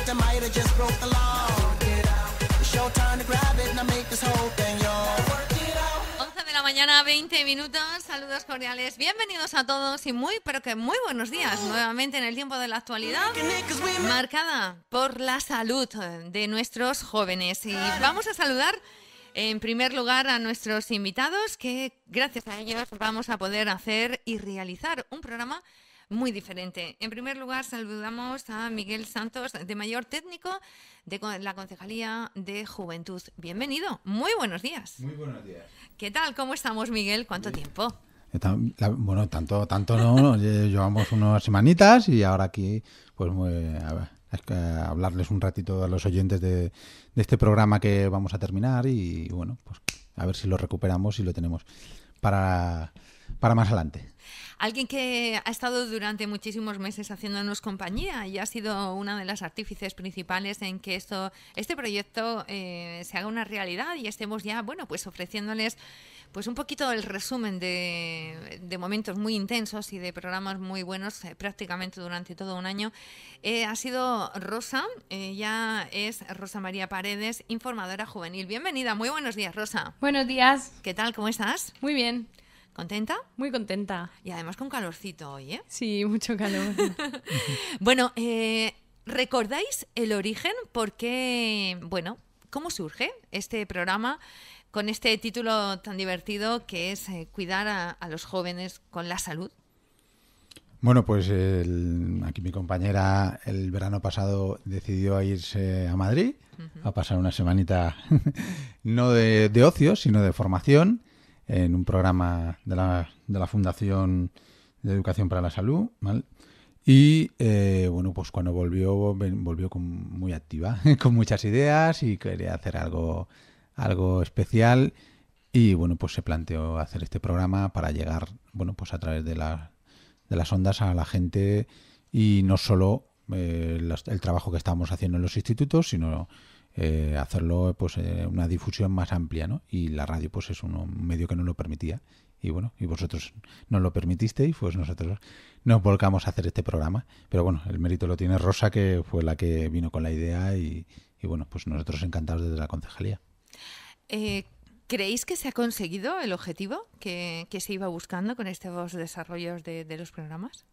De la mañana, 20 minutos. Saludos cordiales. Bienvenidos a todos y pero que muy buenos días. Nuevamente en el tiempo de la actualidad, marcada por la salud de nuestros jóvenes. Y vamos a saludar en primer lugar a nuestros invitados, que gracias a ellos vamos a poder hacer y realizar un programa muy diferente. En primer lugar, saludamos a Miguel Santos, de Mayor Técnico de la Concejalía de Juventud. Bienvenido, muy buenos días. Muy buenos días. ¿Qué tal? ¿Cómo estamos, Miguel? ¿Cuánto tiempo? Bueno, tanto no, llevamos unas semanitas y ahora aquí, pues es que hablarles un ratito a los oyentes de este programa que vamos a terminar y bueno, pues a ver si lo recuperamos y lo tenemos para más adelante. Alguien que ha estado durante muchísimos meses haciéndonos compañía y ha sido una de las artífices principales en que este proyecto se haga una realidad y estemos ya, bueno, pues ofreciéndoles pues un poquito el resumen de momentos muy intensos y de programas muy buenos prácticamente durante todo un año. Ha sido Rosa, ella es Rosa María Paredes, informadora juvenil. Bienvenida, muy buenos días, Rosa. Buenos días. ¿Qué tal? ¿Cómo estás? Muy bien. ¿Contenta? Muy contenta. Y además con calorcito hoy, ¿eh? Sí, mucho calor. Bueno, ¿recordáis el origen? ¿Por qué? Bueno, ¿cómo surge este programa con este título tan divertido que es cuidar a los jóvenes con la salud? Bueno, pues aquí mi compañera el verano pasado decidió irse a Madrid a pasar una semanita no de ocio, sino de formación en un programa de la Fundación de Educación para la Salud, ¿vale? Y bueno, pues cuando volvió muy activa, con muchas ideas y quería hacer algo especial y bueno, pues se planteó hacer este programa para llegar, bueno, pues a través de las ondas a la gente y no solo el trabajo que estábamos haciendo en los institutos, sino hacerlo pues una difusión más amplia, ¿no? Y la radio pues es un medio que no lo permitía y bueno, y vosotros nos lo permitisteis, pues nosotros nos volcamos a hacer este programa, pero bueno, el mérito lo tiene Rosa, que fue la que vino con la idea y bueno, pues nosotros encantados desde la concejalía. ¿Creéis que se ha conseguido el objetivo que se iba buscando con estos desarrollos de los programas?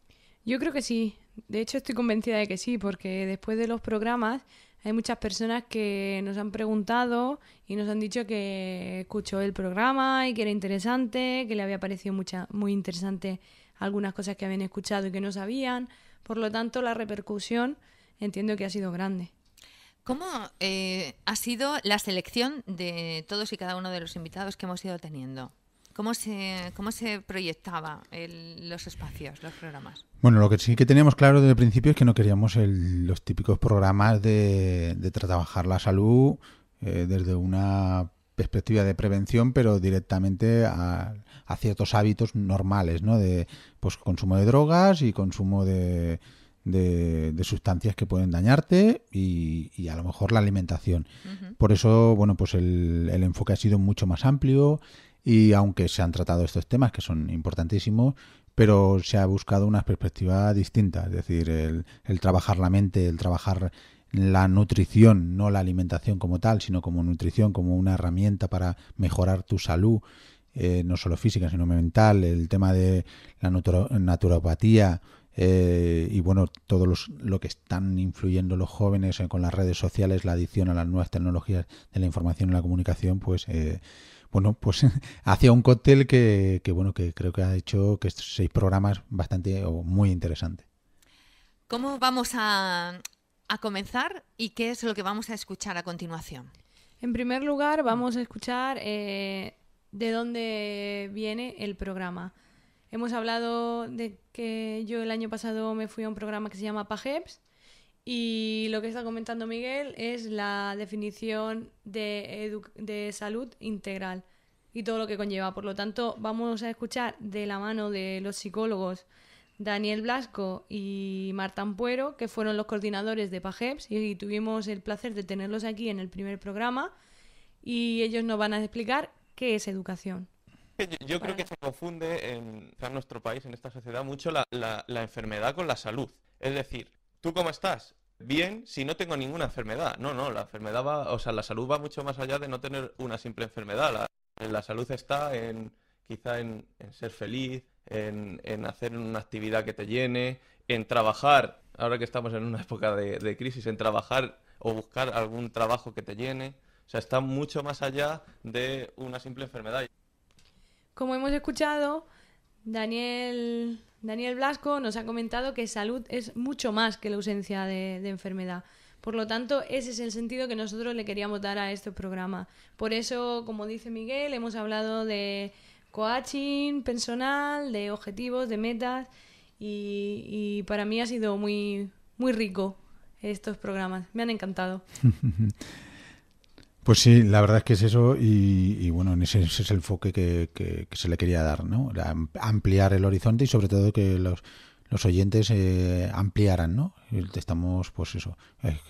Yo creo que sí. De hecho, estoy convencida de que sí, porque después de los programas hay muchas personas que nos han preguntado y nos han dicho que escuchó el programa y que era interesante, que le había parecido muy interesante algunas cosas que habían escuchado y que no sabían. Por lo tanto, la repercusión entiendo que ha sido grande. ¿Cómo ha sido la selección de todos y cada uno de los invitados que hemos ido teniendo? ¿Cómo se proyectaba los espacios, los programas? Bueno, lo que sí que teníamos claro desde el principio es que no queríamos los típicos programas de trabajar la salud desde una perspectiva de prevención, pero directamente a ciertos hábitos normales, ¿no? De pues consumo de drogas y consumo de sustancias que pueden dañarte y a lo mejor la alimentación. Uh-huh. Por eso, bueno, pues el enfoque ha sido mucho más amplio y aunque se han tratado estos temas que son importantísimos, pero se ha buscado una perspectiva distinta, es decir, el trabajar la mente, el trabajar la nutrición, no la alimentación como tal, sino como nutrición, como una herramienta para mejorar tu salud, no solo física, sino mental, el tema de la naturopatía, y bueno, todo lo que están influyendo los jóvenes con las redes sociales, la adicción a las nuevas tecnologías de la información y la comunicación, pues bueno, pues hacía un cóctel que creo que ha hecho que estos 6 programas bastante o muy interesantes. ¿Cómo vamos a comenzar y qué es lo que vamos a escuchar a continuación? En primer lugar, vamos a escuchar de dónde viene el programa. Hemos hablado de que yo el año pasado me fui a un programa que se llama PAGEPS y lo que está comentando Miguel es la definición de salud integral y todo lo que conlleva. Por lo tanto, vamos a escuchar de la mano de los psicólogos Daniel Blasco y Marta Ampuero, que fueron los coordinadores de PAGEPS y tuvimos el placer de tenerlos aquí en el primer programa y ellos nos van a explicar qué es educación. Yo creo que se confunde en nuestro país, en esta sociedad, mucho la enfermedad con la salud. Es decir, ¿tú cómo estás? bien si no tengo ninguna enfermedad. No, la enfermedad va, o sea, la salud va mucho más allá de no tener una simple enfermedad. La salud está quizá en ser feliz, en hacer una actividad que te llene, en trabajar, ahora que estamos en una época de crisis, en trabajar o buscar algún trabajo que te llene. O sea, está mucho más allá de una simple enfermedad. Como hemos escuchado, Daniel Blasco nos ha comentado que salud es mucho más que la ausencia de enfermedad. Por lo tanto, ese es el sentido que nosotros le queríamos dar a este programa. Por eso, como dice Miguel, hemos hablado de coaching personal, de objetivos, de metas, y para mí ha sido muy, muy rico estos programas. Me han encantado. Pues sí, la verdad es que es eso y bueno, ese es el enfoque que se le quería dar, ¿no? Ampliar el horizonte y sobre todo que los oyentes ampliaran, ¿no? Estamos, pues eso,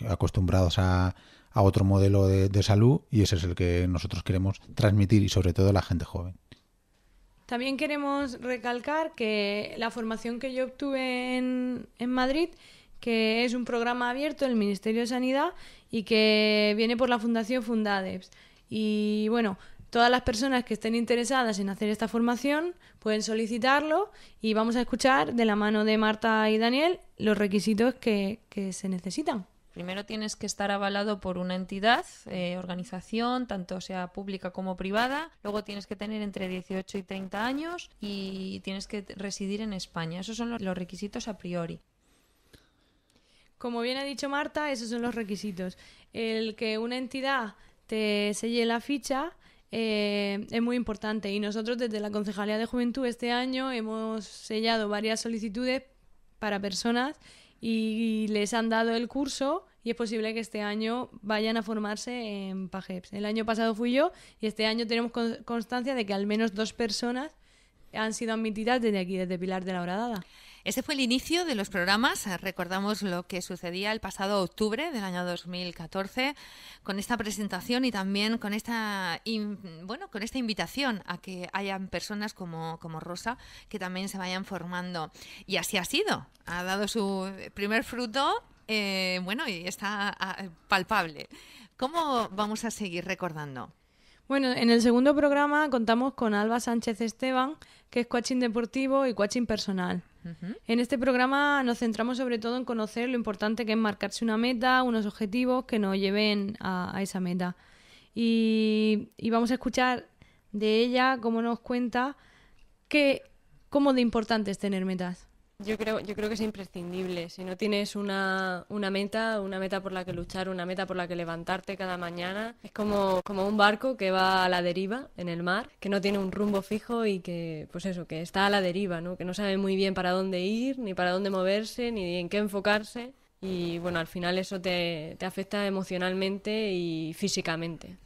acostumbrados a otro modelo de salud y ese es el que nosotros queremos transmitir y sobre todo a la gente joven. También queremos recalcar que la formación que yo obtuve en Madrid, que es un programa abierto del Ministerio de Sanidad y que viene por la Fundación Fundadeps. Y bueno, todas las personas que estén interesadas en hacer esta formación pueden solicitarlo y vamos a escuchar de la mano de Marta y Daniel los requisitos que se necesitan. Primero tienes que estar avalado por una entidad, organización, tanto sea pública como privada. Luego tienes que tener entre 18 y 30 años y tienes que residir en España. Esos son los requisitos a priori. Como bien ha dicho Marta, esos son los requisitos. El que una entidad te selle la ficha es muy importante y nosotros desde la Concejalía de Juventud este año hemos sellado varias solicitudes para personas y les han dado el curso y es posible que este año vayan a formarse en PAGEPS. El año pasado fui yo y este año tenemos constancia de que al menos 2 personas han sido admitidas desde aquí, desde Pilar de la Horadada. Ese fue el inicio de los programas. Recordamos lo que sucedía el pasado octubre del año 2014 con esta presentación y también con esta invitación a que hayan personas como Rosa que también se vayan formando. Y así ha sido. Ha dado su primer fruto, y está palpable. ¿Cómo vamos a seguir recordando? Bueno, en el segundo programa contamos con Alba Sánchez Esteban, que es coaching deportivo y coaching personal. Uh-huh. En este programa nos centramos sobre todo en conocer lo importante que es marcarse una meta, unos objetivos que nos lleven a esa meta. Y vamos a escuchar de ella cómo nos cuenta cómo de importante es tener metas. Yo creo que es imprescindible. Si no tienes una meta por la que luchar, una meta por la que levantarte cada mañana, es como un barco que va a la deriva en el mar, que no tiene un rumbo fijo y que, pues eso, que está a la deriva, ¿no? Que no sabe muy bien para dónde ir, ni para dónde moverse, ni en qué enfocarse. Y bueno, al final eso te afecta emocionalmente y físicamente.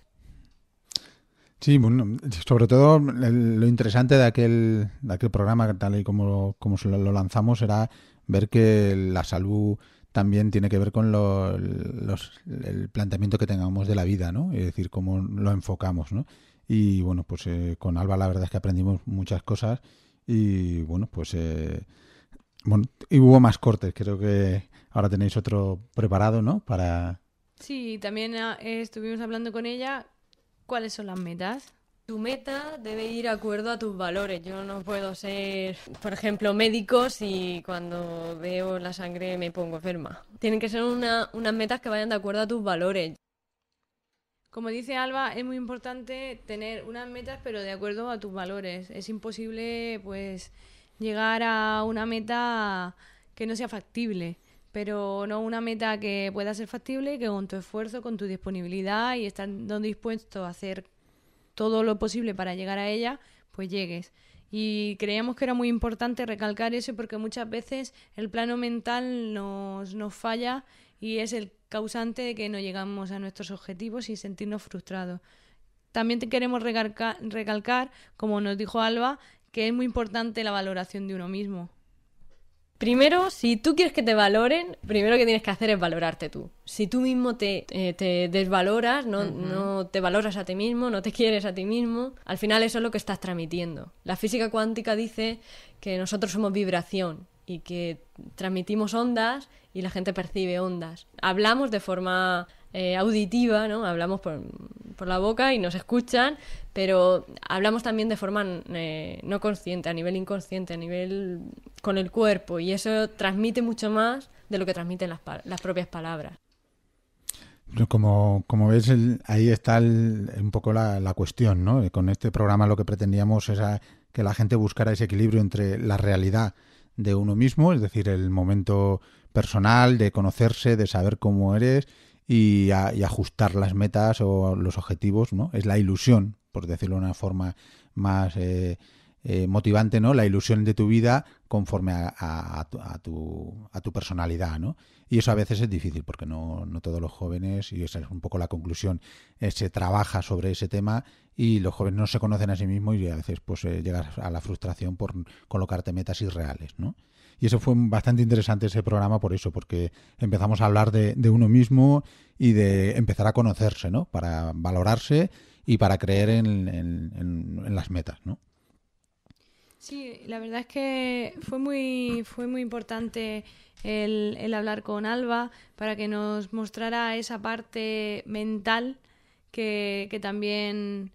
Sí, bueno, sobre todo lo interesante de aquel programa, tal y como lo lanzamos, era ver que la salud también tiene que ver con el planteamiento que tengamos de la vida, ¿no? Es decir, cómo lo enfocamos, ¿no? Y bueno, pues con Alba la verdad es que aprendimos muchas cosas y bueno, pues y hubo más cortes. Creo que ahora tenéis otro preparado, ¿no? Sí, también estuvimos hablando con ella. ¿Cuáles son las metas? Tu meta debe ir de acuerdo a tus valores. Yo no puedo ser, por ejemplo, médico si cuando veo la sangre me pongo enferma. Tienen que ser unas metas que vayan de acuerdo a tus valores. Como dice Alba, es muy importante tener unas metas pero de acuerdo a tus valores. Es imposible pues llegar a una meta que no sea factible. Pero no una meta que pueda ser factible, que con tu esfuerzo, con tu disponibilidad y estando dispuesto a hacer todo lo posible para llegar a ella, pues llegues. Y creíamos que era muy importante recalcar eso porque muchas veces el plano mental nos falla y es el causante de que no llegamos a nuestros objetivos y sentirnos frustrados. También te queremos recalcar, como nos dijo Alba, que es muy importante la valoración de uno mismo. Primero, si tú quieres que te valoren, primero que tienes que hacer es valorarte tú. Si tú mismo te desvaloras, no te valoras a ti mismo, no te quieres a ti mismo, al final eso es lo que estás transmitiendo. La física cuántica dice que nosotros somos vibración y que transmitimos ondas y la gente percibe ondas. Hablamos de forma auditiva, ¿no? Hablamos por la boca y nos escuchan, pero hablamos también de forma no consciente, a nivel inconsciente, a nivel con el cuerpo, y eso transmite mucho más de lo que transmiten las propias palabras. Como ves, ahí está un poco la cuestión, ¿no? Con este programa lo que pretendíamos es que la gente buscara ese equilibrio entre la realidad de uno mismo, es decir, el momento personal de conocerse, de saber cómo eres y ajustar las metas o los objetivos, ¿no? Es la ilusión, por decirlo de una forma más motivante, ¿no? La ilusión de tu vida conforme a tu personalidad, ¿no? Y eso a veces es difícil porque no todos los jóvenes, y esa es un poco la conclusión, se trabaja sobre ese tema y los jóvenes no se conocen a sí mismos y a veces pues llegas a la frustración por colocarte metas irreales, ¿no? Y eso fue bastante interesante ese programa por eso, porque empezamos a hablar de uno mismo y de empezar a conocerse, ¿no? Para valorarse y para creer en las metas, ¿no? Sí, la verdad es que fue muy importante el hablar con Alba para que nos mostrara esa parte mental que también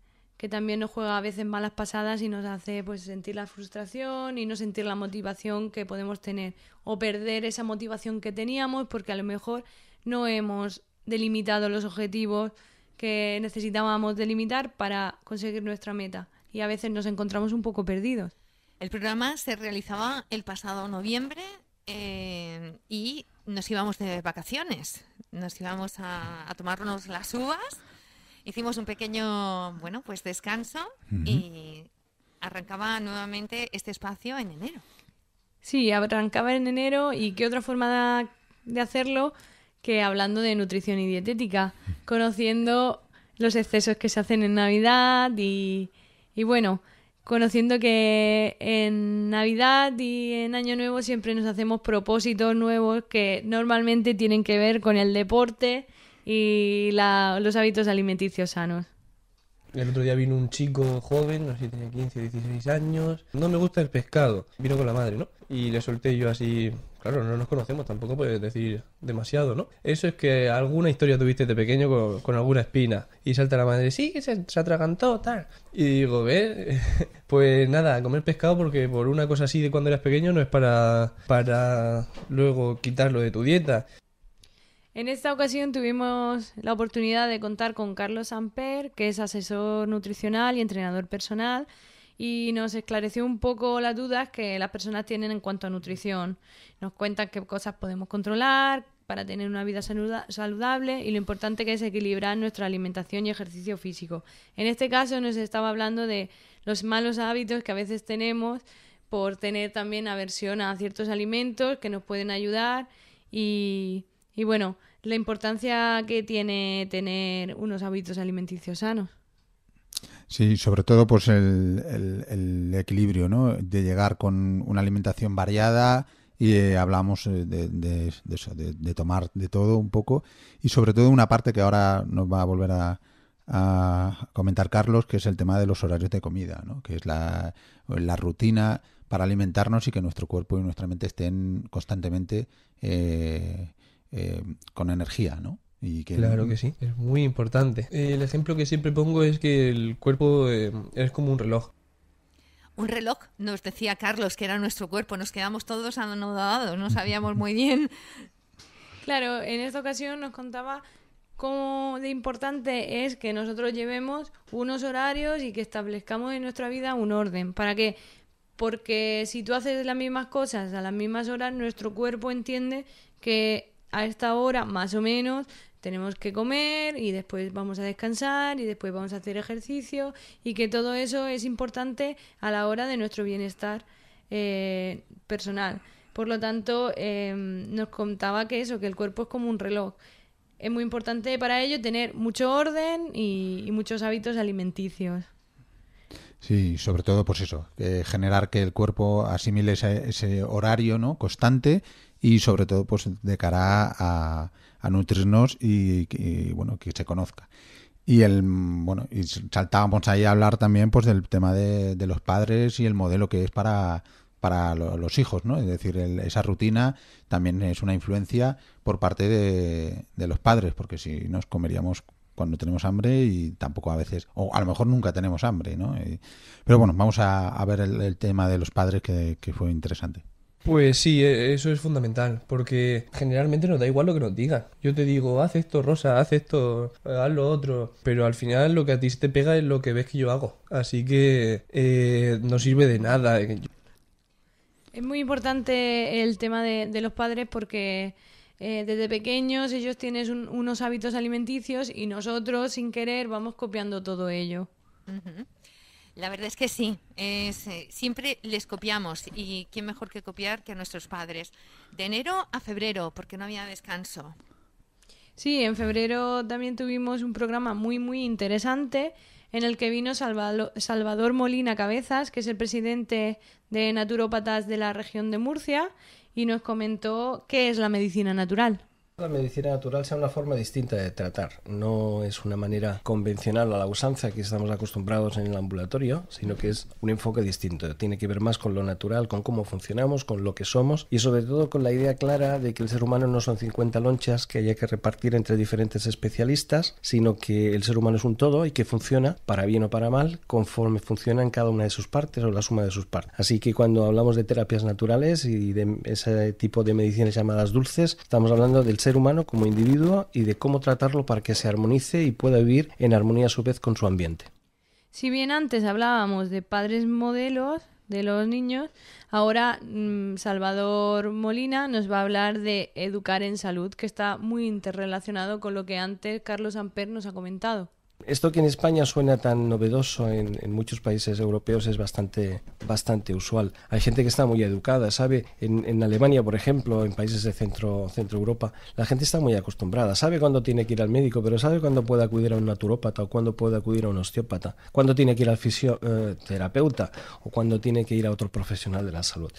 nos juega a veces malas pasadas y nos hace pues sentir la frustración y no sentir la motivación que podemos tener, o perder esa motivación que teníamos porque a lo mejor no hemos delimitado los objetivos que necesitábamos delimitar para conseguir nuestra meta, y a veces nos encontramos un poco perdidos. El programa se realizaba el pasado noviembre y nos íbamos de vacaciones. Nos íbamos a tomarnos las uvas. Hicimos un pequeño, pues descanso y arrancaba nuevamente este espacio en enero. Sí, arrancaba en enero, y qué otra forma de hacerlo que hablando de nutrición y dietética, conociendo los excesos que se hacen en Navidad y bueno, conociendo que en Navidad y en Año Nuevo siempre nos hacemos propósitos nuevos que normalmente tienen que ver con el deporte y los hábitos alimenticios sanos. El otro día vino un chico joven, no sé si tenía 15 o 16 años. No me gusta el pescado. Vino con la madre, ¿no? Y le solté yo así... Claro, no nos conocemos, tampoco puedes decir demasiado, ¿no? Eso es que alguna historia tuviste de pequeño con alguna espina. Y salta la madre, sí, que se atragantó, tal. Y digo, ¿ves? Pues nada, comer pescado porque por una cosa así de cuando eras pequeño no es para luego quitarlo de tu dieta. En esta ocasión tuvimos la oportunidad de contar con Carlos Samper, que es asesor nutricional y entrenador personal, y nos esclareció un poco las dudas que las personas tienen en cuanto a nutrición. Nos cuentan qué cosas podemos controlar para tener una vida saludable y lo importante que es equilibrar nuestra alimentación y ejercicio físico. En este caso nos estaba hablando de los malos hábitos que a veces tenemos por tener también aversión a ciertos alimentos que nos pueden ayudar y bueno, la importancia que tiene tener unos hábitos alimenticios sanos. Sí, sobre todo pues el equilibrio, ¿no? De llegar con una alimentación variada y hablamos de eso, de tomar de todo un poco, y sobre todo una parte que ahora nos va a volver a comentar Carlos, que es el tema de los horarios de comida, ¿no? Que es la rutina para alimentarnos y que nuestro cuerpo y nuestra mente estén constantemente con energía, ¿no? Y que... Claro que sí, es muy importante. El ejemplo que siempre pongo es que el cuerpo es como un reloj. Un reloj, nos decía Carlos, que era nuestro cuerpo. Nos quedamos todos anodados, no sabíamos muy bien. Claro, en esta ocasión nos contaba cómo de importante es que nosotros llevemos unos horarios y que establezcamos en nuestra vida un orden. ¿Para qué? Porque si tú haces las mismas cosas a las mismas horas, nuestro cuerpo entiende que a esta hora, más o menos, tenemos que comer y después vamos a descansar y después vamos a hacer ejercicio, y que todo eso es importante a la hora de nuestro bienestar personal. Por lo tanto, nos contaba que el cuerpo es como un reloj. Es muy importante para ello tener mucho orden y muchos hábitos alimenticios. Sí, sobre todo pues eso, generar que el cuerpo asimile ese horario, ¿no? Constante, y sobre todo pues de cara a nutrirnos y bueno, que se conozca. Y y saltábamos ahí a hablar también pues del tema de los padres y el modelo que es para para los hijos, ¿no? Es decir, esa rutina también es una influencia por parte de los padres, porque si nos comeríamos cuando tenemos hambre y tampoco a veces, o a lo mejor nunca tenemos hambre, ¿no? Pero bueno, vamos a ver el tema de los padres que fue interesante. Pues sí, eso es fundamental, porque generalmente nos da igual lo que nos digan. Yo te digo, haz esto, Rosa, haz esto, haz lo otro, pero al final lo que a ti se te pega es lo que ves que yo hago. Así que no sirve de nada. Es muy importante el tema de los padres porque desde pequeños ellos tienen unos hábitos alimenticios y nosotros, sin querer, vamos copiando todo ello. Uh-huh. La verdad es que sí, siempre les copiamos y quién mejor que copiar que a nuestros padres. De enero a febrero, porque no había descanso. Sí, en febrero también tuvimos un programa muy, muy interesante en el que vino Salvador Molina Cabezas, que es el presidente de naturópatas de la región de Murcia, y nos comentó qué es la medicina natural. La medicina natural sea una forma distinta de tratar, no es una manera convencional a la usanza que estamos acostumbrados en el ambulatorio, sino que es un enfoque distinto, tiene que ver más con lo natural, con cómo funcionamos, con lo que somos y sobre todo con la idea clara de que el ser humano no son 50 lonchas que haya que repartir entre diferentes especialistas, sino que el ser humano es un todo y que funciona, para bien o para mal, conforme funciona en cada una de sus partes o la suma de sus partes. Así que cuando hablamos de terapias naturales y de ese tipo de medicinas llamadas dulces, estamos hablando del ser humano como individuo y de cómo tratarlo para que se armonice y pueda vivir en armonía a su vez con su ambiente. Si bien antes hablábamos de padres modelos de los niños, ahora Salvador Molina nos va a hablar de educar en salud, que está muy interrelacionado con lo que antes Carlos Amper nos ha comentado. Esto que en España suena tan novedoso en muchos países europeos es bastante usual. Hay gente que está muy educada, ¿sabe? En Alemania, por ejemplo, en países de centro Europa, la gente está muy acostumbrada. Sabe cuándo tiene que ir al médico, pero sabe cuándo puede acudir a un naturópata o cuándo puede acudir a un osteópata, cuándo tiene que ir al fisioterapeuta o cuándo tiene que ir a otro profesional de la salud.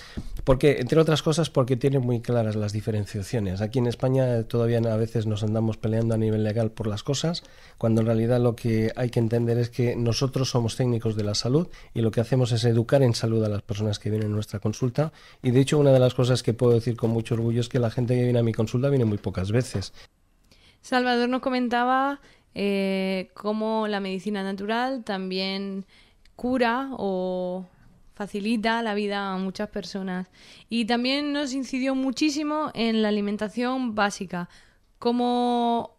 Porque, entre otras cosas, porque tiene muy claras las diferenciaciones. Aquí en España todavía a veces nos andamos peleando a nivel legal por las cosas, cuando en realidad lo que hay que entender es que nosotros somos técnicos de la salud y lo que hacemos es educar en salud a las personas que vienen a nuestra consulta y de hecho una de las cosas que puedo decir con mucho orgullo es que la gente que viene a mi consulta viene muy pocas veces. Salvador nos comentaba cómo la medicina natural también cura o facilita la vida a muchas personas y también nos incidió muchísimo en la alimentación básica, como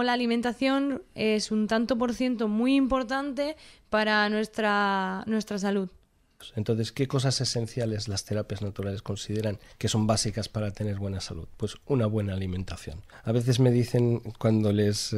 la alimentación es un tanto por ciento muy importante para nuestra salud. Entonces, ¿qué cosas esenciales las terapias naturales consideran que son básicas para tener buena salud? Pues una buena alimentación. A veces me dicen, cuando les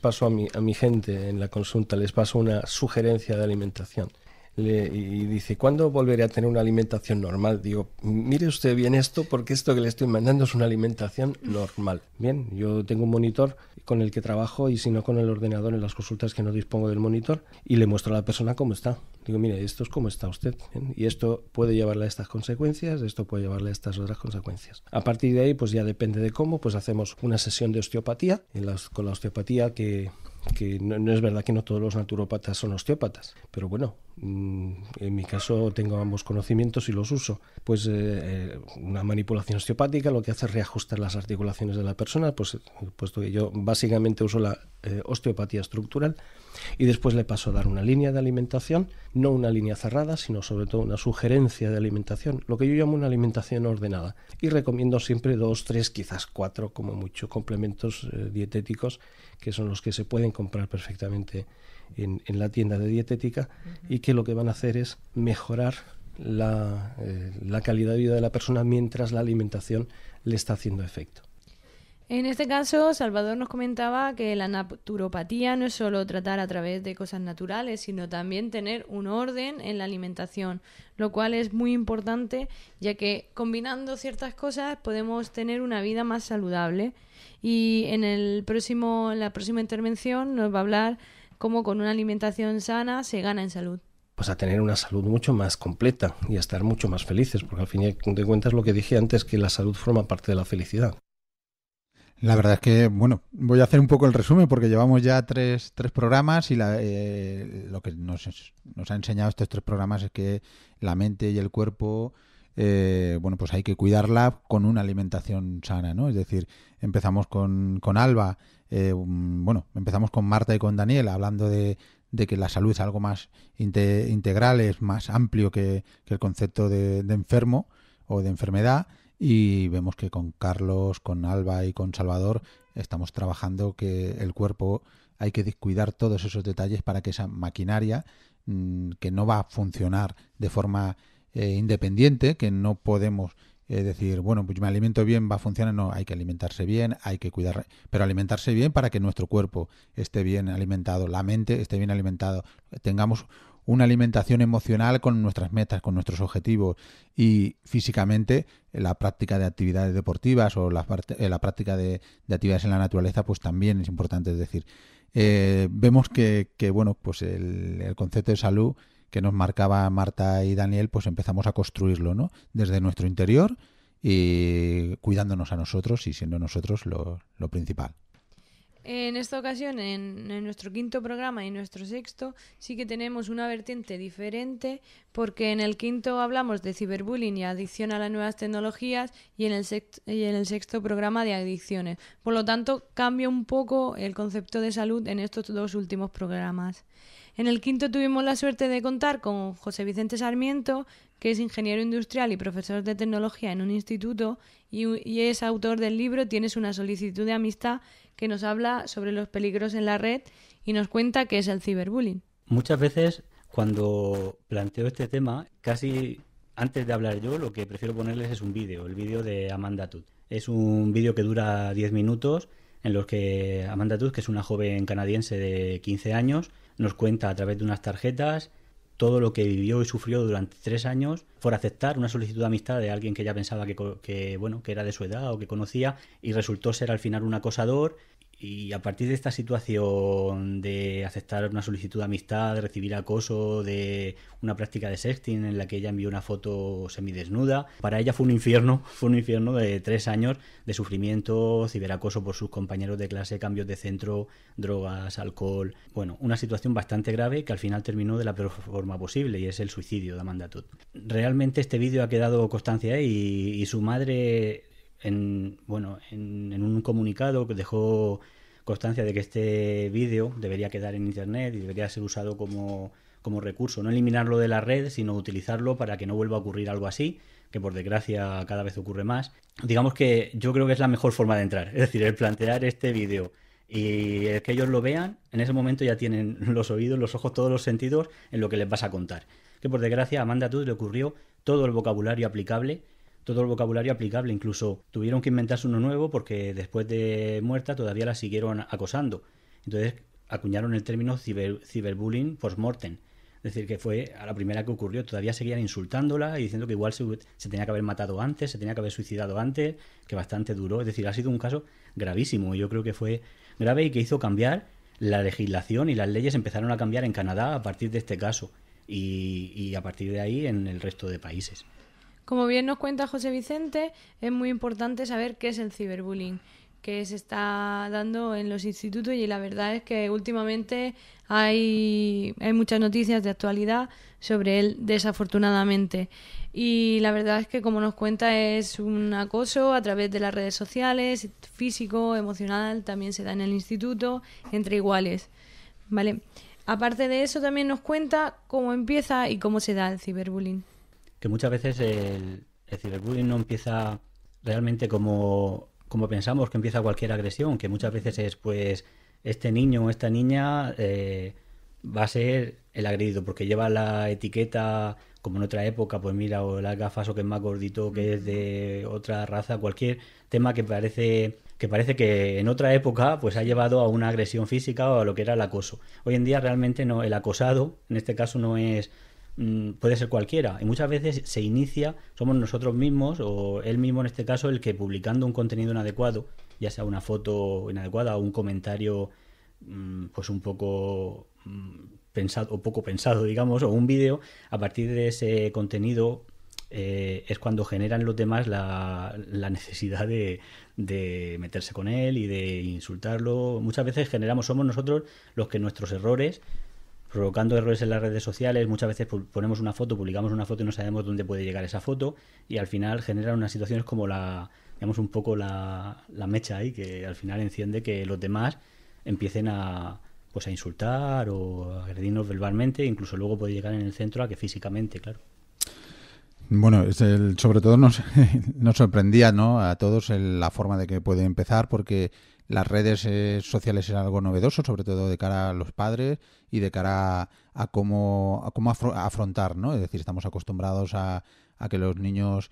paso a mi gente en la consulta, les paso una sugerencia de alimentación. Y dice, ¿cuándo volveré a tener una alimentación normal? Digo, mire usted bien esto, porque esto que le estoy mandando es una alimentación normal. Bien, yo tengo un monitor con el que trabajo y si no con el ordenador en las consultas que no dispongo del monitor y le muestro a la persona cómo está. Digo, mire, esto es cómo está usted, ¿bien? Y esto puede llevarle a estas consecuencias, esto puede llevarle a estas otras consecuencias. A partir de ahí, pues ya depende de cómo, pues hacemos una sesión de osteopatía, con la osteopatía que no es verdad que no todos los naturópatas son osteópatas, pero bueno, en mi caso tengo ambos conocimientos y los uso. Pues una manipulación osteopática lo que hace es reajustar las articulaciones de la persona, puesto que yo básicamente uso la osteopatía estructural y después le paso a dar una línea de alimentación, no una línea cerrada, sino sobre todo una sugerencia de alimentación, lo que yo llamo una alimentación ordenada, y recomiendo siempre 2, 3, quizás 4 como mucho complementos dietéticos que son los que se pueden comprar perfectamente en la tienda de dietética y que lo que van a hacer es mejorar la calidad de vida de la persona mientras la alimentación le está haciendo efecto. En este caso, Salvador nos comentaba que la naturopatía no es solo tratar a través de cosas naturales, sino también tener un orden en la alimentación, lo cual es muy importante, ya que combinando ciertas cosas podemos tener una vida más saludable. Y en la próxima intervención nos va a hablar cómo con una alimentación sana se gana en salud. Pues a tener una salud mucho más completa y a estar mucho más felices, porque al fin de cuentas lo que dije antes, que la salud forma parte de la felicidad. La verdad es que, bueno, voy a hacer un poco el resumen porque llevamos ya tres programas y lo que nos ha enseñado estos 3 programas es que la mente y el cuerpo bueno, pues hay que cuidarla con una alimentación sana, ¿no? Es decir, empezamos con Alba, bueno, empezamos con Marta y con Daniel hablando de que la salud es algo más integral, es más amplio que el concepto de enfermo o de enfermedad, y vemos que con Carlos, con Alba y con Salvador estamos trabajando que el cuerpo hay que descuidar todos esos detalles para que esa maquinaria que no va a funcionar de forma independiente, que no podemos decir, bueno, pues me alimento bien, va a funcionar. No, hay que alimentarse bien, hay que cuidar, pero alimentarse bien para que nuestro cuerpo esté bien alimentado, la mente esté bien alimentada, tengamos una alimentación emocional con nuestras metas, con nuestros objetivos, y físicamente la práctica de actividades deportivas o la práctica de actividades en la naturaleza pues también es importante. Es decir, vemos que bueno, pues el concepto de salud que nos marcaba Marta y Daniel, pues empezamos a construirlo, ¿no? Desde nuestro interior y cuidándonos a nosotros y siendo nosotros lo principal. En esta ocasión, en nuestro quinto programa y nuestro sexto, sí que tenemos una vertiente diferente, porque en el quinto hablamos de ciberbullying y adicción a las nuevas tecnologías, y en el sexto programa de adicciones. Por lo tanto, cambia un poco el concepto de salud en estos dos últimos programas. En el quinto tuvimos la suerte de contar con José Vicente Sarmiento, que es ingeniero industrial y profesor de tecnología en un instituto, y es autor del libro Tienes una solicitud de amistad, que nos habla sobre los peligros en la red y nos cuenta qué es el ciberbullying. Muchas veces, cuando planteo este tema, casi antes de hablar yo, lo que prefiero ponerles es un vídeo, el vídeo de Amanda Todd. Es un vídeo que dura 10 minutos, en los que Amanda Todd, que es una joven canadiense de 15 años, nos cuenta a través de unas tarjetas todo lo que vivió y sufrió durante 3 años por aceptar una solicitud de amistad de alguien que ella pensaba que era de su edad o que conocía, y resultó ser al final un acosador. Y a partir de esta situación de aceptar una solicitud de amistad, de recibir acoso, de una práctica de sexting en la que ella envió una foto semidesnuda, para ella fue un infierno de 3 años de sufrimiento, ciberacoso por sus compañeros de clase, cambios de centro, drogas, alcohol. Bueno, una situación bastante grave que al final terminó de la peor forma posible, y es el suicidio de Amanda Todd. Realmente este vídeo ha quedado constancia, y su madre en un comunicado que dejó constancia de que este vídeo debería quedar en internet y debería ser usado como recurso, no eliminarlo de la red, sino utilizarlo para que no vuelva a ocurrir algo así, que por desgracia cada vez ocurre más. Digamos que yo creo que es la mejor forma de entrar, es decir, el plantear este vídeo y el que ellos lo vean, en ese momento ya tienen los oídos, los ojos, todos los sentidos en lo que les vas a contar. Que por desgracia a Amanda Todd le ocurrió todo el vocabulario aplicable, incluso tuvieron que inventarse uno nuevo porque después de muerta todavía la siguieron acosando. Entonces acuñaron el término ciberbullying post-mortem. Es decir, que fue a la primera que ocurrió, todavía seguían insultándola y diciendo que igual se tenía que haber matado antes, se tenía que haber suicidado antes, que bastante duró. Es decir, ha sido un caso gravísimo. Yo creo que fue grave y que hizo cambiar la legislación, y las leyes empezaron a cambiar en Canadá a partir de este caso y a partir de ahí en el resto de países. Como bien nos cuenta José Vicente, es muy importante saber qué es el ciberbullying, que se está dando en los institutos, y la verdad es que últimamente hay muchas noticias de actualidad sobre él, desafortunadamente. Y la verdad es que, como nos cuenta, es un acoso a través de las redes sociales, físico, emocional, también se da en el instituto, entre iguales, ¿vale? Aparte de eso, también nos cuenta cómo empieza y cómo se da el ciberbullying. Que muchas veces el ciberbullying no empieza realmente como pensamos que empieza cualquier agresión, que muchas veces es, pues, este niño o esta niña va a ser el agredido porque lleva la etiqueta, como en otra época, pues mira, o las gafas, o que es más gordito, que es de otra raza, cualquier tema que parece que en otra época pues ha llevado a una agresión física o a lo que era el acoso. Hoy en día realmente no, el acosado en este caso no es, puede ser cualquiera, y muchas veces se inicia, somos nosotros mismos o él mismo en este caso el que, publicando un contenido inadecuado, ya sea una foto inadecuada o un comentario pues un poco pensado o poco pensado, digamos, o un vídeo, a partir de ese contenido es cuando generan los demás la necesidad de meterse con él y de insultarlo. Muchas veces somos nosotros los que nuestros errores provocando errores en las redes sociales. Muchas veces ponemos una foto, publicamos una foto y no sabemos dónde puede llegar esa foto, y al final genera unas situaciones como digamos un poco la mecha ahí, que al final enciende que los demás empiecen a insultar o a agredirnos verbalmente, incluso luego puede llegar en el centro a que físicamente, claro. Bueno, sobre todo nos sorprendía, ¿no?, a todos la forma de que puede empezar, porque las redes sociales eran algo novedoso, sobre todo de cara a los padres y de cara a cómo afrontar, ¿no? Es decir, estamos acostumbrados a que los niños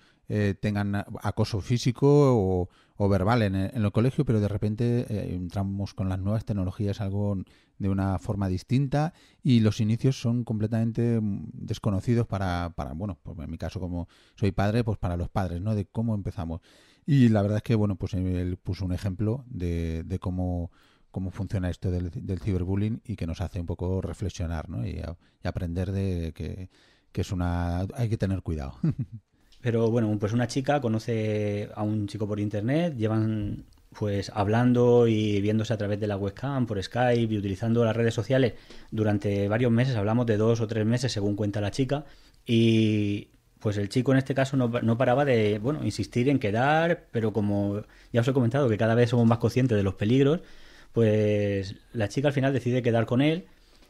tengan acoso físico o verbal en el colegio, pero de repente entramos con las nuevas tecnologías algo de una forma distinta, y los inicios son completamente desconocidos para bueno, pues en mi caso, como soy padre, pues para los padres, ¿no?, de cómo empezamos. Y la verdad es que, bueno, pues él puso un ejemplo de cómo funciona esto del ciberbullying, y que nos hace un poco reflexionar, ¿no?, y aprender de que hay que tener cuidado. Pero bueno, pues una chica conoce a un chico por internet, llevan pues hablando y viéndose a través de la webcam, por Skype, y utilizando las redes sociales durante varios meses. Hablamos de 2 o 3 meses según cuenta la chica, y pues el chico en este caso no paraba de, bueno, insistir en quedar, pero como ya os he comentado que cada vez somos más conscientes de los peligros, pues la chica al final decide quedar con él,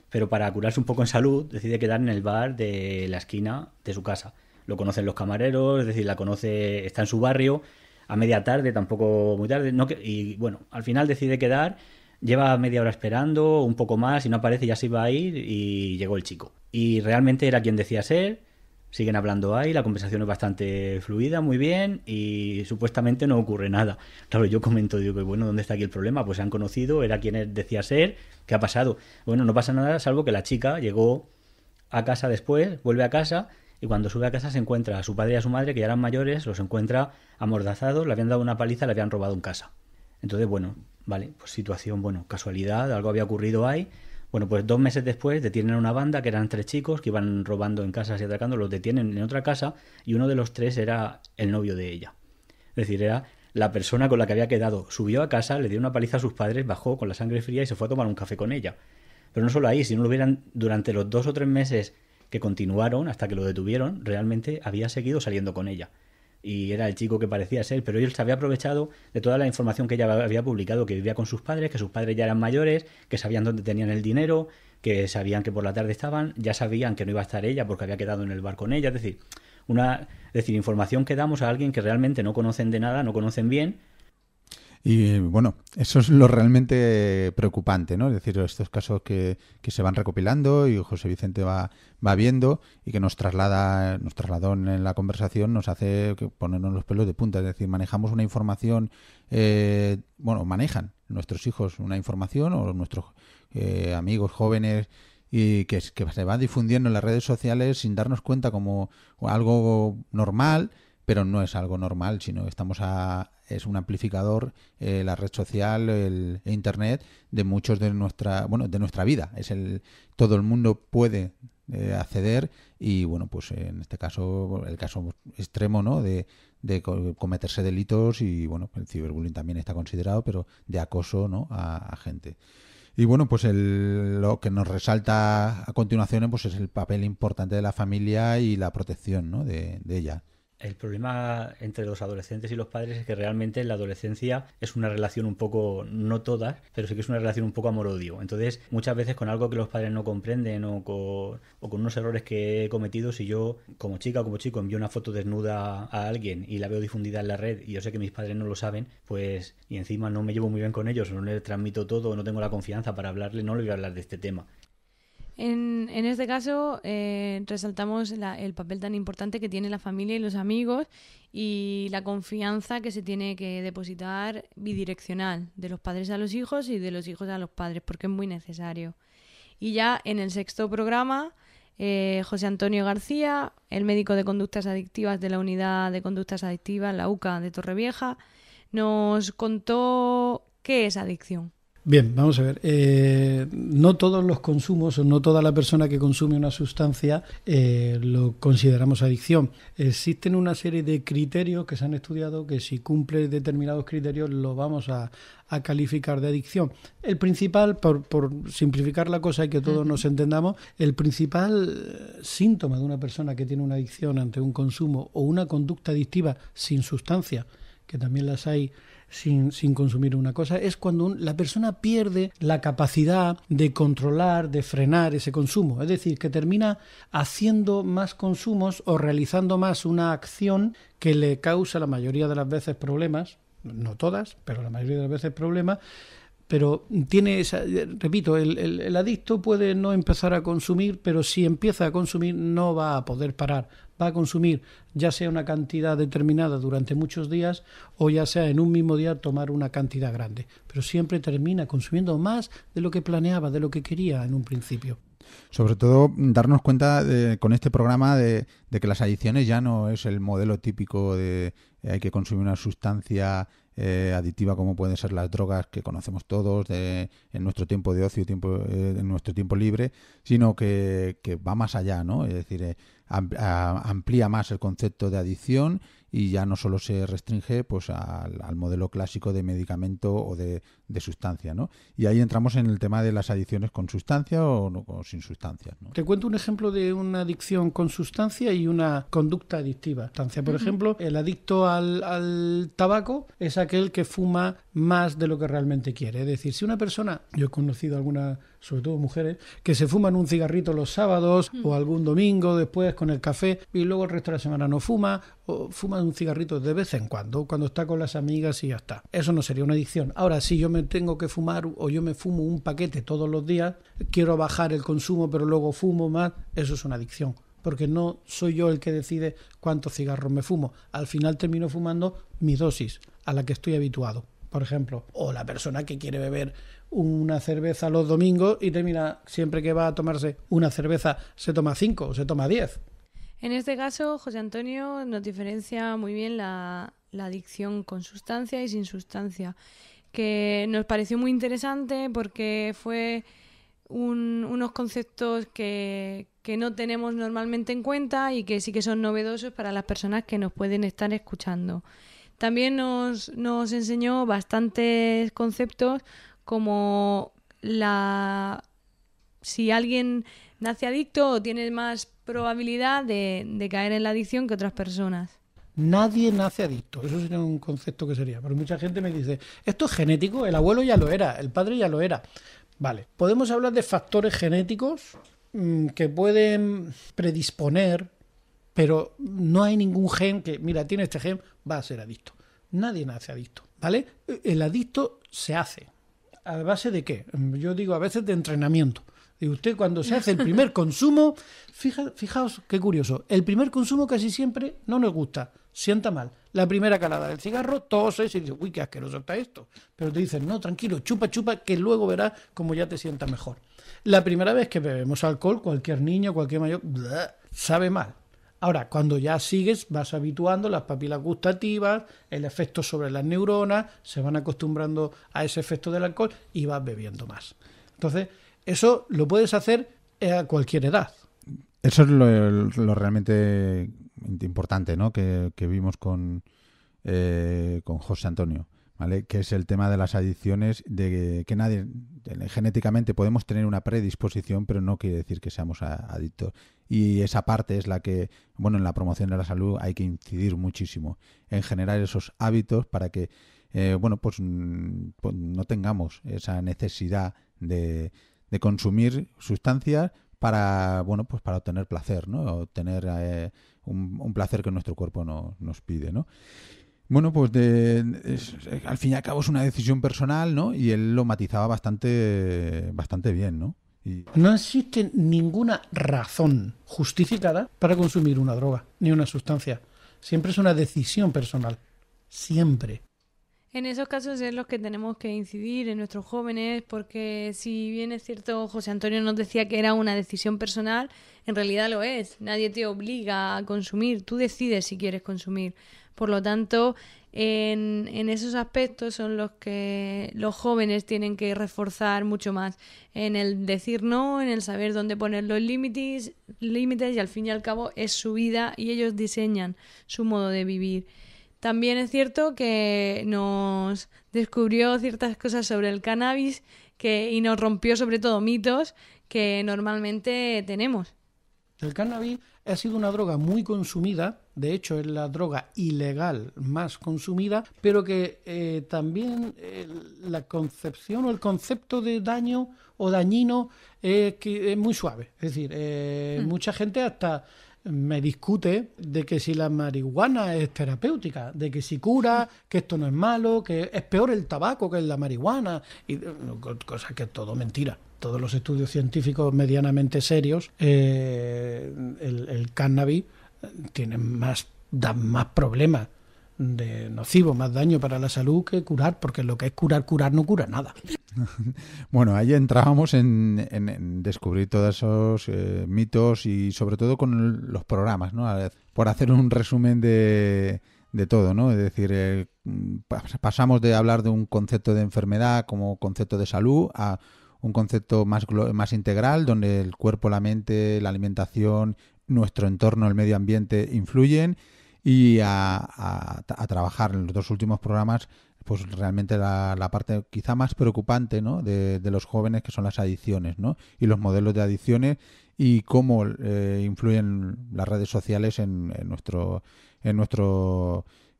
pero para curarse un poco en salud decide quedar en el bar de la esquina de su casa. Lo conocen los camareros, es decir, la conoce, está en su barrio, a media tarde, tampoco muy tarde, y bueno, al final decide quedar, lleva media hora esperando, un poco más, y no aparece, ya se iba a ir, y llegó el chico. Y realmente era quien decía ser, siguen hablando ahí, la conversación es bastante fluida, muy bien, y supuestamente no ocurre nada. Claro, yo comento, digo, que bueno, ¿dónde está aquí el problema? Pues se han conocido, era quien decía ser, ¿qué ha pasado? Bueno, no pasa nada, salvo que la chica llegó a casa después, vuelve a casa, y cuando sube a casa se encuentra a su padre y a su madre, que ya eran mayores, los encuentra amordazados, le habían dado una paliza, le habían robado en casa. Entonces, bueno, vale, pues situación, bueno, casualidad, algo había ocurrido ahí. Bueno, pues 2 meses después detienen a una banda, que eran 3 chicos que iban robando en casas y atracando, los detienen en otra casa, y uno de los 3 era el novio de ella. Es decir, era la persona con la que había quedado. Subió a casa, le dio una paliza a sus padres, bajó con la sangre fría y se fue a tomar un café con ella. Pero no solo ahí, si no lo hubieran, durante los 2 o 3 meses que continuaron hasta que lo detuvieron, realmente había seguido saliendo con ella. Y era el chico que parecía ser, pero él se había aprovechado de toda la información que ella había publicado, que vivía con sus padres, que sus padres ya eran mayores, que sabían dónde tenían el dinero, que sabían que por la tarde estaban, ya sabían que no iba a estar ella porque había quedado en el bar con ella. Es decir, información que damos a alguien que realmente no conocen de nada, no conocen bien. Y bueno, eso es lo realmente preocupante, ¿no? Es decir, estos casos que se van recopilando y José Vicente va viendo, y que nos trasladó en la conversación, nos hace ponernos los pelos de punta. Es decir, manejamos una información, manejan nuestros hijos una información, o nuestros amigos jóvenes, y que se va difundiendo en las redes sociales sin darnos cuenta, como algo normal, pero no es algo normal, sino es un amplificador, la red social, el Internet, de muchos de nuestra vida. Todo el mundo puede acceder, y bueno, pues en este caso, el caso extremo, ¿no?, de cometerse delitos, y bueno, el ciberbullying también está considerado, pero de acoso, ¿no?, a gente. Y bueno, pues lo que nos resalta a continuación, pues es el papel importante de la familia y la protección, ¿no?, de ella. El problema entre los adolescentes y los padres es que realmente en la adolescencia es una relación un poco, no todas, pero sí que es una relación un poco amor-odio. Entonces, muchas veces con algo que los padres no comprenden, o con unos errores que he cometido, si yo como chica o como chico envío una foto desnuda a alguien y la veo difundida en la red, y yo sé que mis padres no lo saben, pues, y encima no me llevo muy bien con ellos, no les transmito todo, no tengo la confianza para hablarle, no le voy a hablar de este tema. En este caso resaltamos el papel tan importante que tiene la familia y los amigos, y la confianza que se tiene que depositar bidireccional, de los padres a los hijos y de los hijos a los padres, porque es muy necesario. Y ya en el 6º programa, José Antonio García, el médico de conductas adictivas de la Unidad de Conductas Adictivas, la UCA de Torrevieja, nos contó qué es adicción. Bien, vamos a ver. No todos los consumos o no toda la persona que consume una sustancia lo consideramos adicción. Existen una serie de criterios que se han estudiado que si cumple determinados criterios lo vamos a calificar de adicción. El principal, por simplificar la cosa y que todos nos entendamos, el principal síntoma de una persona que tiene una adicción ante un consumo o una conducta adictiva sin sustancia, que también las hay sin consumir una cosa, es cuando la persona pierde la capacidad de controlar, de frenar ese consumo. Es decir, que termina haciendo más consumos o realizando más una acción que le causa la mayoría de las veces problemas, no todas, pero la mayoría de las veces problemas, pero tiene esa, repito, el adicto puede no empezar a consumir, pero si empieza a consumir no va a poder parar. Va a consumir ya sea una cantidad determinada durante muchos días o ya sea en un mismo día tomar una cantidad grande. Pero siempre termina consumiendo más de lo que planeaba, de lo que quería en un principio. Sobre todo darnos cuenta con este programa de que las adicciones ya no es el modelo típico de hay que consumir una sustancia adictiva como pueden ser las drogas que conocemos todos en nuestro tiempo de ocio, en nuestro tiempo libre, sino que va más allá, ¿no? Es decir, amplía más el concepto de adicción y ya no solo se restringe pues al modelo clásico de medicamento o de sustancia, ¿no? Y ahí entramos en el tema de las adicciones con sustancia o sin sustancias, ¿no? Te cuento un ejemplo de una adicción con sustancia y una conducta adictiva. Por ejemplo, el adicto al tabaco es aquel que fuma más de lo que realmente quiere. Es decir, si una persona, yo he conocido algunas, sobre todo mujeres, que se fuman un cigarrito los sábados o algún domingo después con el café y luego el resto de la semana no fuma, o fuma un cigarrito de vez en cuando está con las amigas y ya está. Eso no sería una adicción. Ahora, si yo me tengo que fumar o yo me fumo un paquete todos los días, quiero bajar el consumo pero luego fumo más, eso es una adicción. Porque no soy yo el que decide cuántos cigarros me fumo. Al final termino fumando mi dosis a la que estoy habituado, por ejemplo. O la persona que quiere beber una cerveza los domingos y termina, siempre que va a tomarse una cerveza, se toma 5 o se toma 10. En este caso, José Antonio nos diferencia muy bien la adicción con sustancia y sin sustancia, que nos pareció muy interesante porque fue unos conceptos que no tenemos normalmente en cuenta y que sí que son novedosos para las personas que nos pueden estar escuchando. También nos enseñó bastantes conceptos como si alguien nace adicto o tiene más probabilidad de caer en la adicción que otras personas. Nadie nace adicto, eso sería un concepto que sería. Pero mucha gente me dice, esto es genético, el abuelo ya lo era, el padre ya lo era. Vale, podemos hablar de factores genéticos que pueden predisponer, pero no hay ningún gen que, mira, tiene este gen, va a ser adicto. Nadie nace adicto, ¿vale? El adicto se hace. ¿A base de qué? Yo digo a veces de entrenamiento. Y usted cuando se hace el primer consumo, fijaos qué curioso, el primer consumo casi siempre no nos gusta, sienta mal. La primera calada del cigarro, toses y dices, uy, qué asqueroso está esto. Pero te dicen, no, tranquilo, chupa, que luego verás cómo ya te sienta mejor. La primera vez que bebemos alcohol, cualquier niño, cualquier mayor, sabe mal. Ahora, cuando ya sigues, vas habituando las papilas gustativas, el efecto sobre las neuronas, se van acostumbrando a ese efecto del alcohol y vas bebiendo más. Entonces, eso lo puedes hacer a cualquier edad. Eso es lo realmente importante, ¿no? Que vimos con José Antonio, ¿vale? Que es el tema de las adicciones, de que nadie, genéticamente podemos tener una predisposición, pero no quiere decir que seamos adictos. Y esa parte es la que, bueno, en la promoción de la salud hay que incidir muchísimo en generar esos hábitos para que, pues no tengamos esa necesidad de consumir sustancias para obtener placer, ¿no? Obtener un placer que nuestro cuerpo nos pide, ¿no? Bueno, pues al fin y al cabo es una decisión personal, ¿no? Y él lo matizaba bastante bien, ¿no? No existe ninguna razón justificada para consumir una droga ni una sustancia. Siempre es una decisión personal. Siempre. En esos casos es los que tenemos que incidir en nuestros jóvenes, porque si bien es cierto, José Antonio nos decía que era una decisión personal, en realidad lo es. Nadie te obliga a consumir, tú decides si quieres consumir. Por lo tanto, en esos aspectos son los que los jóvenes tienen que reforzar mucho más, en el decir no, en el saber dónde poner los límites, y al fin y al cabo es su vida y ellos diseñan su modo de vivir. También es cierto que nos descubrió ciertas cosas sobre el cannabis y nos rompió sobre todo mitos que normalmente tenemos. El cannabis ha sido una droga muy consumida, de hecho es la droga ilegal más consumida, pero que también la concepción o el concepto de daño o dañino que es muy suave. Es decir, mucha gente hasta me discute de que si la marihuana es terapéutica, de que si cura, que esto no es malo, que es peor el tabaco que la marihuana, y cosas que es todo mentira. Todos los estudios científicos medianamente serios, el cannabis da más problemas de nocivo, más daño para la salud que curar, porque lo que es curar no cura nada. Bueno, ahí entrábamos en descubrir todos esos mitos y sobre todo con los programas, ¿no? Por hacer un resumen de todo, ¿no? Es decir, pasamos de hablar de un concepto de enfermedad como concepto de salud a un concepto más integral, donde el cuerpo, la mente, la alimentación, nuestro entorno, el medio ambiente influyen, y a trabajar en los dos últimos programas pues realmente la parte quizá más preocupante, ¿no? de los jóvenes, que son las adicciones, ¿no? Y los modelos de adicciones y cómo influyen las redes sociales en nuestro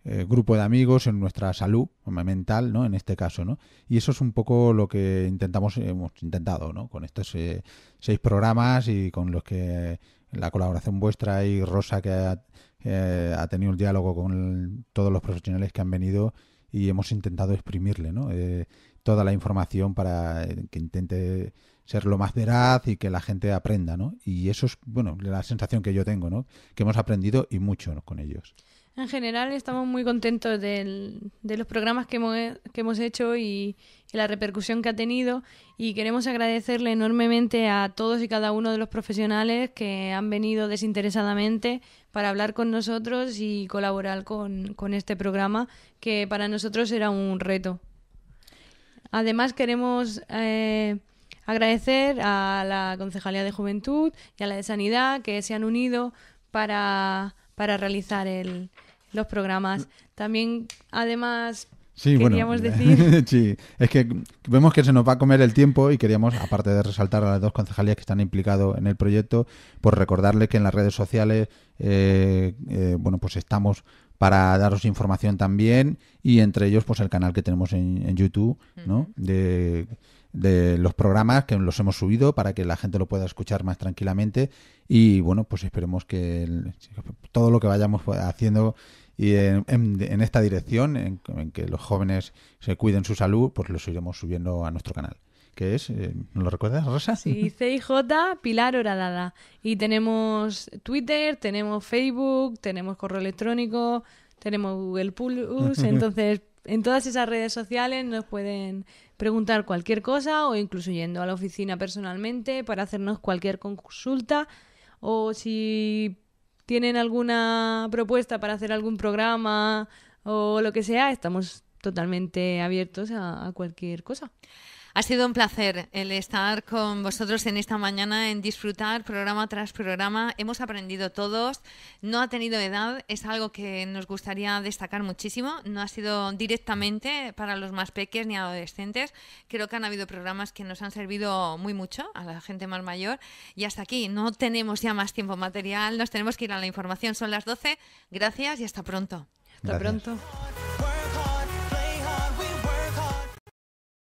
grupo de amigos, en nuestra salud mental, ¿no? En este caso, ¿no? Y eso es un poco lo que hemos intentado, ¿no? Con estos 6 programas y con los que la colaboración vuestra y Rosa, que ha tenido el diálogo con todos los profesionales que han venido, y hemos intentado exprimirle, ¿no? Toda la información para que intente ser lo más veraz y que la gente aprenda, ¿no? Y eso es, bueno, la sensación que yo tengo, ¿no? Que hemos aprendido y mucho, ¿no? Con ellos. En general estamos muy contentos de los programas que hemos hecho y la repercusión que ha tenido, y queremos agradecerle enormemente a todos y cada uno de los profesionales que han venido desinteresadamente para hablar con nosotros y colaborar con este programa, que para nosotros era un reto. Además queremos agradecer a la Concejalía de Juventud y a la de Sanidad, que se han unido para realizar los programas. También, además, sí, queríamos bueno, decir... sí, es que vemos que se nos va a comer el tiempo y queríamos, aparte de resaltar a las 2 concejalías que están implicadas en el proyecto, pues recordarles que en las redes sociales bueno, pues estamos para daros información también, y entre ellos pues el canal que tenemos en YouTube, ¿no? De los programas que los hemos subido para que la gente lo pueda escuchar más tranquilamente, y bueno, pues esperemos que todo lo que vayamos haciendo y en esta dirección, en que los jóvenes se cuiden su salud, pues los iremos subiendo a nuestro canal, que es, ¿no lo recuerdas, Rosa? Sí, CIJ Pilar Horadada. Y tenemos Twitter, tenemos Facebook, tenemos correo electrónico, tenemos Google Plus. Entonces, en todas esas redes sociales nos pueden preguntar cualquier cosa, o incluso yendo a la oficina personalmente para hacernos cualquier consulta, o si tienen alguna propuesta para hacer algún programa o lo que sea, estamos totalmente abiertos a cualquier cosa. Ha sido un placer el estar con vosotros en esta mañana, en disfrutar programa tras programa. Hemos aprendido todos, no ha tenido edad, es algo que nos gustaría destacar muchísimo. No ha sido directamente para los más pequeños ni adolescentes. Creo que han habido programas que nos han servido muy mucho a la gente más mayor. Y hasta aquí, no tenemos ya más tiempo material, nos tenemos que ir a la información. Son las 12. Gracias y hasta pronto. Hasta pronto.